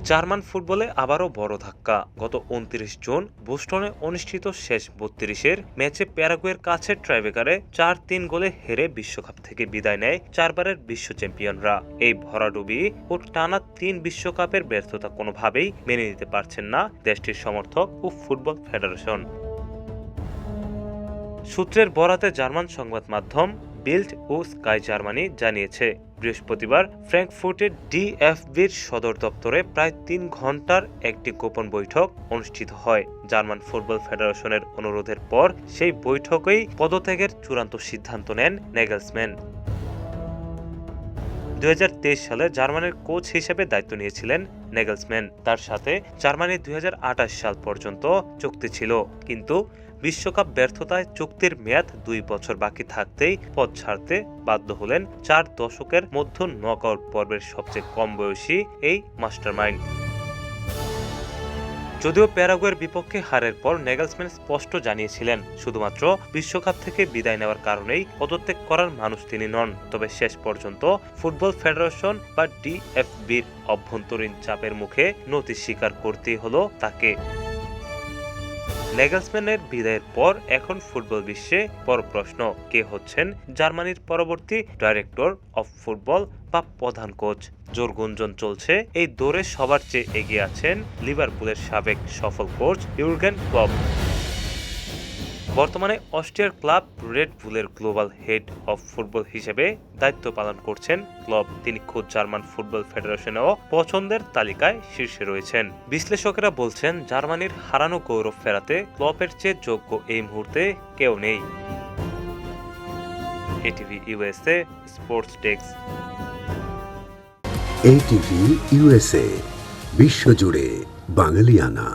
German ফুটবলে আবারও বড় ধাক্কা। গত ২৯ জুন বোস্টনে অনুষ্ঠিত শেষ ৩২-এর ম্যাচে প্যারাগুয়ের কাছে টাইব্রেকারে ৪-৩ গোলে হেরে বিশ্বকাপ থেকে বিদায় নেয় চারবারের বিশ্ব চ্যাম্পিয়নরা। এই ভরাডুবি ও টানা ৩ বিশ্বকাপের ব্যর্থতা কোনোভাবেই মেনে নিতে পারছেন না দেশটির সমর্থক ও ফুটবল ফেডারেশন। সূত্রের বরাতে জার্মান সংবাদ মাধ্যম বিল্ড ও স্কাই জার্মানি জানিয়েছে, বৃহস্পতিবার ফ্র্যাঙ্কফুর্টের ডিএফবির সদর দপ্তরে প্রায় ৩ ঘন্টার একটি গোপন বৈঠক অনুষ্ঠিত হয়। জার্মান ফুটবল ফেডারেশনের অনুরোধের পর সেই বৈঠকেই পদত্যাগের চূড়ান্ত সিদ্ধান্ত নেন নেগেলসম্যান। ২০২৩ সালে জার্মানির কোচ হিসেবে দায়িত্ব নিয়েছিলেন নেগেলসম্যান। তার সাথে জার্মানির ২০২৮ সাল পর্যন্ত চুক্তি ছিল, কিন্তু বিশ্বকাপ ব্যর্থতায় চুক্তির মেয়াদ ২ বছর বাকি থাকতেই পদ ছাড়তে বাধ্য হলেন ৪ দশকের মধ্যে নকআউট পর্বের সবচেয়ে কম বয়সী এই মাস্টারমাইন্ড। যদিও প্যারাগুয়ের বিপক্ষে হারের পর নেগেলসম্যান স্পষ্ট জানিয়েছিলেন শুধুমাত্র বিশ্বকাপ থেকে বিদায় নেওয়ার কারণেই পদত্যাগ করার মানুষ তিনি নন, তবে শেষ পর্যন্ত ফুটবল ফেডারেশন বা ডিএফবির অভ্যন্তরীণ চাপের মুখে নতি স্বীকার করতেই হলো তাকে। নেগেলসম্যানের বিদায়ের পর এখন ফুটবল বিশ্বে বড় প্রশ্ন, কে হচ্ছেন জার্মানির পরবর্তী ডাইরেক্টর অফ ফুটবল বা প্রধান কোচ। জোর গুঞ্জন চলছে এই দৌড়ে সবার চেয়ে এগিয়ে আছেন লিভারপুলের সাবেক সফল কোচ ইউর্গেন ক্লপ। বর্তমানে অস্ট্রিয়ার ক্লাব রেড বুলের গ্লোবাল হেড অফ ফুটবল হিসেবে দায়িত্ব পালন করছেন ক্লপ। তিনি খোদ জার্মান ফুটবল ফেডারেশনেও পছন্দের তালিকায় শীর্ষে রয়েছেন। বিশ্লেষকেরা বলছেন, জার্মানির হারানো গৌরব ফেরাতে ক্লপের চেয়ে যোগ্য এই মুহূর্তে কেউ নেই। ATV USA sports desk. ATV USA, বিশ্বজুড়ে বাঙালিয়ানা।